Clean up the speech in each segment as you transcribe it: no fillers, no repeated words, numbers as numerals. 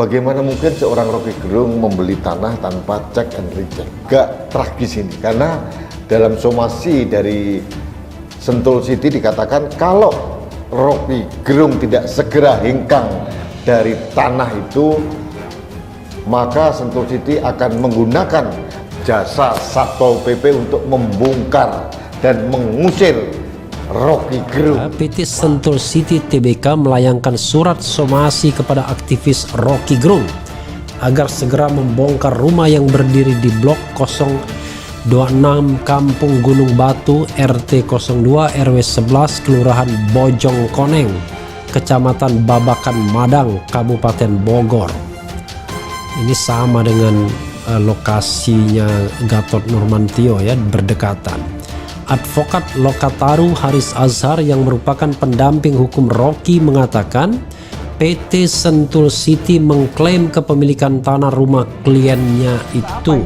bagaimana mungkin seorang Rocky Gerung membeli tanah tanpa cek and recheck? Gak tragis ini, karena dalam somasi dari Sentul City dikatakan kalau Rocky Gerung tidak segera hengkang dari tanah itu, maka Sentul City akan menggunakan jasa Satpol PP untuk membongkar dan mengusir Rocky Gerung. PT Sentul City Tbk melayangkan surat somasi kepada aktivis Rocky Gerung agar segera membongkar rumah yang berdiri di Blok 026 Kampung Gunung Batu RT 02 RW 11 Kelurahan Bojong Koneng, Kecamatan Babakan Madang, Kabupaten Bogor. Ini sama dengan lokasinya Gatot Nurmantio ya, berdekatan. Advokat Lokataru Haris Azhar yang merupakan pendamping hukum Rocky mengatakan PT Sentul City mengklaim kepemilikan tanah rumah kliennya itu.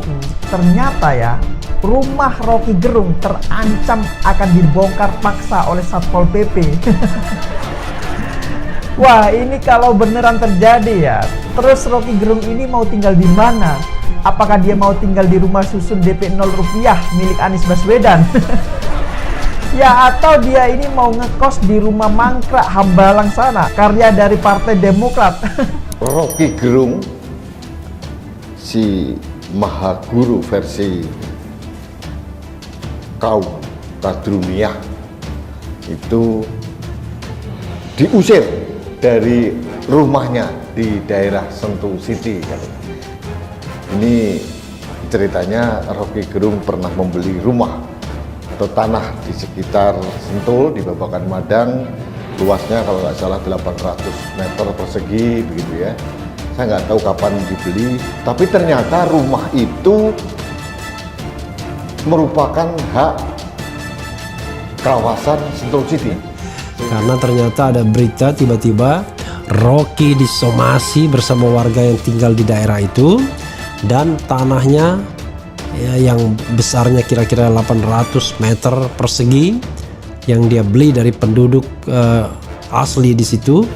Ternyata ya, rumah Rocky Gerung terancam akan dibongkar paksa oleh Satpol PP. Wah, ini kalau beneran terjadi ya, terus Rocky Gerung ini mau tinggal di mana? Apakah dia mau tinggal di rumah susun DP 0 rupiah milik Anies Baswedan? Ya, atau dia ini mau ngekos di rumah mangkrak Hambalang sana, karya dari Partai Demokrat. Rocky Gerung, si Maha Guru versi kaum Tadrumiyah, itu diusir dari rumahnya di daerah Sentul City. Ini ceritanya Rocky Gerung pernah membeli rumah atau tanah di sekitar Sentul, di Babakan Madang, luasnya kalau nggak salah 800 meter persegi begitu ya. Saya nggak tahu kapan dibeli, tapi ternyata rumah itu merupakan hak kawasan Sentul City. Karena ternyata ada berita tiba-tiba Rocky disomasi bersama warga yang tinggal di daerah itu, dan tanahnya ya, yang besarnya kira-kira 800 meter persegi yang dia beli dari penduduk asli di situ,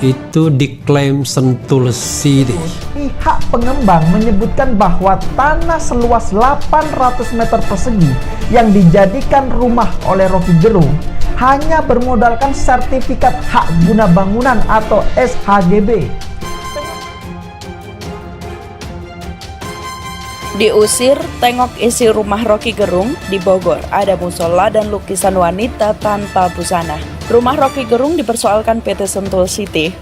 itu diklaim Sentul City. Pihak pengembang menyebutkan bahwa tanah seluas 800 meter persegi yang dijadikan rumah oleh Rocky Gerung hanya bermodalkan sertifikat hak guna bangunan atau SHGB. Diusir, tengok isi rumah Rocky Gerung di Bogor. Ada musola dan lukisan wanita tanpa busana. Rumah Rocky Gerung dipersoalkan PT Sentul City.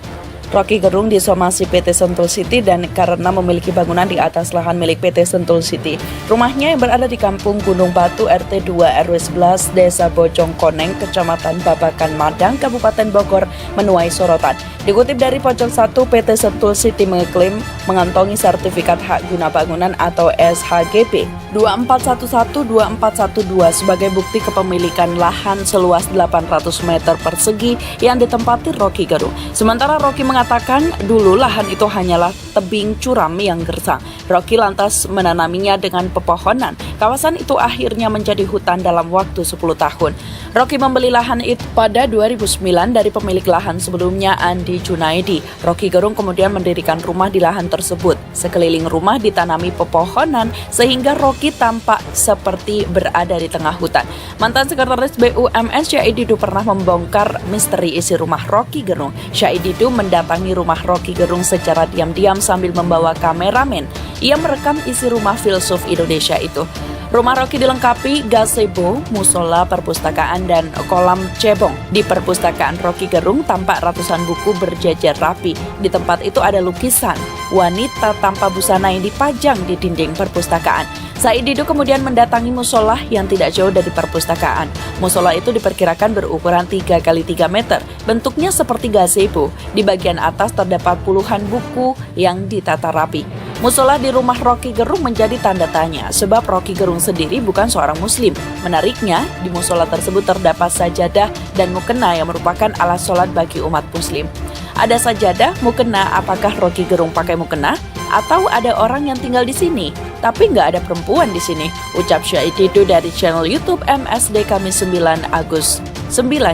Rocky Gerung disomasi PT Sentul City dan karena memiliki bangunan di atas lahan milik PT Sentul City. Rumahnya yang berada di Kampung Gunung Batu RT 2 RW 11 Desa Bojong Koneng, Kecamatan Babakan Madang, Kabupaten Bogor menuai sorotan. Dikutip dari Pojok 1, PT Sentul City mengeklaim mengantongi sertifikat hak guna bangunan atau SHGB 2411-2412 sebagai bukti kepemilikan lahan seluas 800 meter persegi yang ditempati Rocky Gerung. Sementara Rocky mengatakan dulu lahan itu hanyalah tebing curam yang gersang. Rocky lantas menanaminya dengan pepohonan. Kawasan itu akhirnya menjadi hutan dalam waktu 10 tahun. Rocky membeli lahan itu pada 2009 dari pemilik lahan sebelumnya, Andi Junaidi. Rocky Gerung kemudian mendirikan rumah di lahan tersebut. Sekeliling rumah ditanami pepohonan sehingga Rocky tampak seperti berada di tengah hutan. Mantan Sekretaris BUMN Syahid Didu pernah membongkar misteri isi rumah Rocky Gerung. Syahid Didu mendatangi rumah Rocky Gerung secara diam-diam sambil membawa kameramen. Ia merekam isi rumah filsuf Indonesia itu. Rumah Rocky dilengkapi gazebo, musola, perpustakaan, dan kolam cebong. Di perpustakaan Rocky Gerung tampak ratusan buku berjajar rapi. Di tempat itu ada lukisan wanita tanpa busana yang dipajang di dinding perpustakaan. Syahid Didu kemudian mendatangi musola yang tidak jauh dari perpustakaan. Musola itu diperkirakan berukuran 3 x 3 meter. Bentuknya seperti gazebo. Di bagian atas terdapat puluhan buku yang ditata rapi. Musola di rumah Rocky Gerung menjadi tanda tanya sebab Rocky Gerung sendiri bukan seorang muslim. Menariknya, di musola tersebut terdapat sajadah dan mukena yang merupakan alat sholat bagi umat muslim. Ada sajadah, mukena, apakah Rocky Gerung pakai mukena? Atau ada orang yang tinggal di sini, tapi nggak ada perempuan di sini? Ucap Syahid Didu dari channel YouTube MSD Kamis 9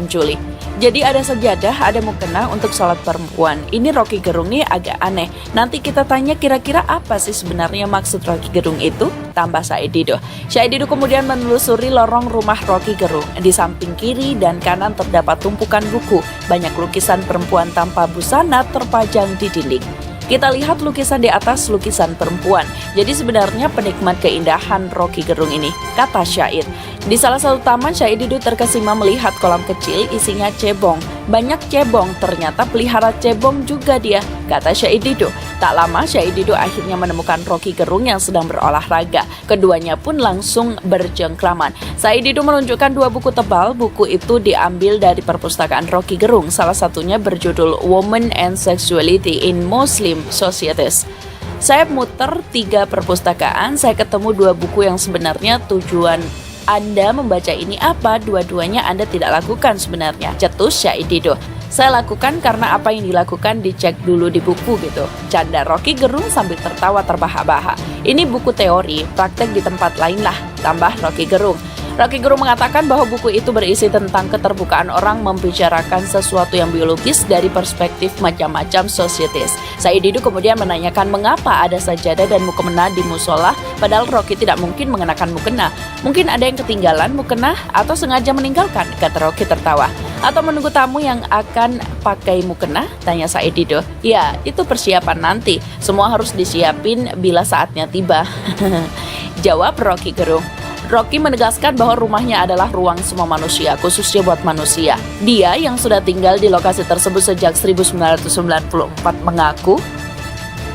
Juli. Jadi ada sajadah, ada mukena untuk sholat perempuan. Ini Rocky Gerung nih agak aneh. Nanti kita tanya kira-kira apa sih sebenarnya maksud Rocky Gerung itu? Tambah Syed Dido. Syed Dido kemudian menelusuri lorong rumah Rocky Gerung. Di samping kiri dan kanan terdapat tumpukan buku. Banyak lukisan perempuan tanpa busana terpajang di dinding. Kita lihat lukisan di atas lukisan perempuan. Jadi sebenarnya penikmat keindahan Rocky Gerung ini, kata syair. Di salah satu taman, Syed Dido terkesima melihat kolam kecil isinya cebong. Banyak cebong, ternyata pelihara cebong juga dia, kata Syed Dido. Tak lama, Syed Dido akhirnya menemukan Rocky Gerung yang sedang berolahraga. Keduanya pun langsung berjengkraman. Syed Dido menunjukkan 2 buku tebal. Buku itu diambil dari perpustakaan Rocky Gerung. Salah satunya berjudul Women and Sexuality in Muslim Societies. Saya muter 3 perpustakaan, saya ketemu 2 buku yang sebenarnya tujuan Anda membaca ini apa, dua-duanya Anda tidak lakukan sebenarnya, cetus Syed Dido. Saya lakukan karena apa yang dilakukan dicek dulu di buku gitu. Canda Rocky Gerung sambil tertawa terbahak-bahak. Ini buku teori, praktek di tempat lain lah, tambah Rocky Gerung. Rocky Gerung mengatakan bahwa buku itu berisi tentang keterbukaan orang membicarakan sesuatu yang biologis dari perspektif macam-macam societies. Syed Dido kemudian menanyakan mengapa ada sajadah dan mukena di musola, padahal Rocky tidak mungkin mengenakan mukena. Mungkin ada yang ketinggalan mukena atau sengaja meninggalkan, kata Rocky tertawa. Atau menunggu tamu yang akan pakai mukena, tanya Syed Dido. Ya, itu persiapan nanti. Semua harus disiapin bila saatnya tiba. Jawab Rocky Gerung. Rocky menegaskan bahwa rumahnya adalah ruang semua manusia, khususnya buat manusia. Dia yang sudah tinggal di lokasi tersebut sejak 1994 mengaku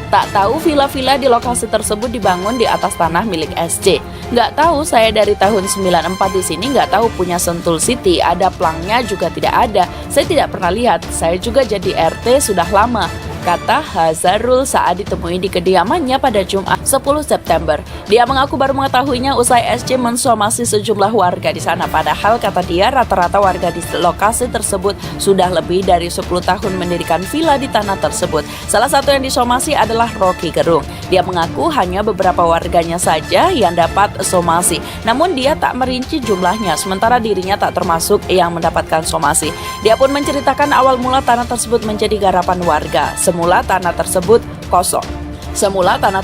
tak tahu villa-villa di lokasi tersebut dibangun di atas tanah milik SC. Nggak tahu, saya dari tahun 94 di sini nggak tahu punya Sentul City, ada plangnya juga tidak ada. Saya tidak pernah lihat, saya juga jadi RT sudah lama, kata Hazarul saat ditemui di kediamannya pada Jumat 10 September. Dia mengaku baru mengetahuinya usai SC mensomasi sejumlah warga di sana. Padahal kata dia rata-rata warga di lokasi tersebut sudah lebih dari 10 tahun mendirikan villa di tanah tersebut. Salah satu yang disomasi adalah Rocky Gerung. Dia mengaku hanya beberapa warganya saja yang dapat somasi. Namun dia tak merinci jumlahnya, sementara dirinya tak termasuk yang mendapatkan somasi. Dia pun menceritakan awal mula tanah tersebut menjadi garapan warga. Semula tanah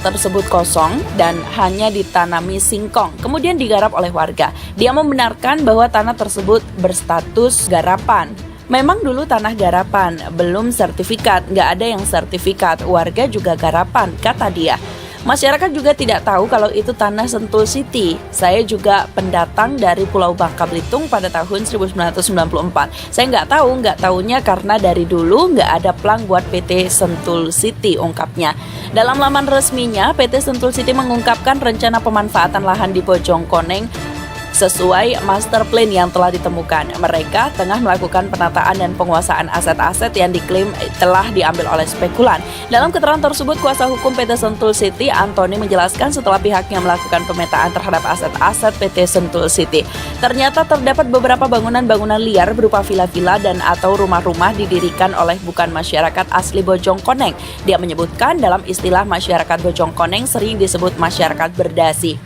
tersebut kosong dan hanya ditanami singkong, kemudian digarap oleh warga. Dia membenarkan bahwa tanah tersebut berstatus garapan. Memang dulu tanah garapan, belum sertifikat, nggak ada yang sertifikat, warga juga garapan, kata dia. Masyarakat juga tidak tahu kalau itu tanah Sentul City. Saya juga pendatang dari Pulau Bangka Belitung pada tahun 1994. Saya nggak tahunya karena dari dulu nggak ada plang buat PT Sentul City, ungkapnya. Dalam laman resminya, PT Sentul City mengungkapkan rencana pemanfaatan lahan di Bojongkoneng sesuai master plan yang telah ditemukan. Mereka tengah melakukan penataan dan penguasaan aset-aset yang diklaim telah diambil oleh spekulan. Dalam keterangan tersebut, kuasa hukum PT Sentul City, Antoni, menjelaskan setelah pihaknya melakukan pemetaan terhadap aset-aset PT Sentul City, ternyata terdapat beberapa bangunan-bangunan liar berupa villa-villa dan atau rumah-rumah didirikan oleh bukan masyarakat asli Bojongkoneng. Dia menyebutkan dalam istilah masyarakat Bojongkoneng sering disebut masyarakat berdasi.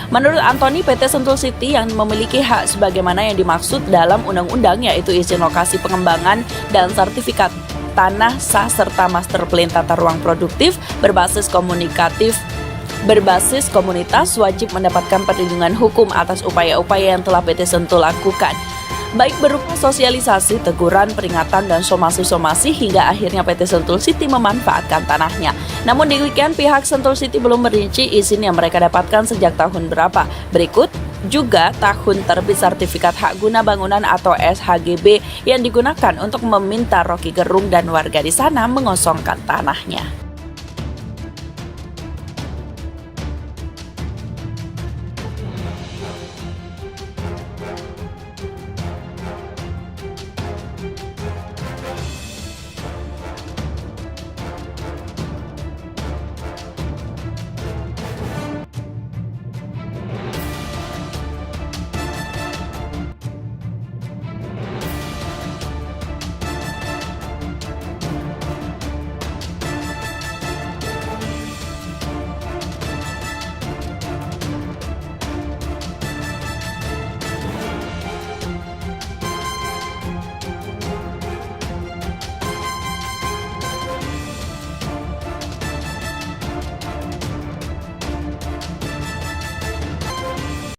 Menurut Antoni, PT Sentul City yang memiliki hak sebagaimana yang dimaksud dalam undang-undang, yaitu izin lokasi pengembangan dan sertifikat tanah sah serta master plan tata ruang produktif berbasis komunitas wajib mendapatkan perlindungan hukum atas upaya-upaya yang telah PT Sentul lakukan, baik berupa sosialisasi, teguran, peringatan, dan somasi-somasi hingga akhirnya PT Sentul City memanfaatkan tanahnya. Namun di weekend, pihak Sentul City belum merinci izin yang mereka dapatkan sejak tahun berapa. Berikut juga tahun terbit sertifikat hak guna bangunan atau SHGB yang digunakan untuk meminta Rocky Gerung dan warga di sana mengosongkan tanahnya.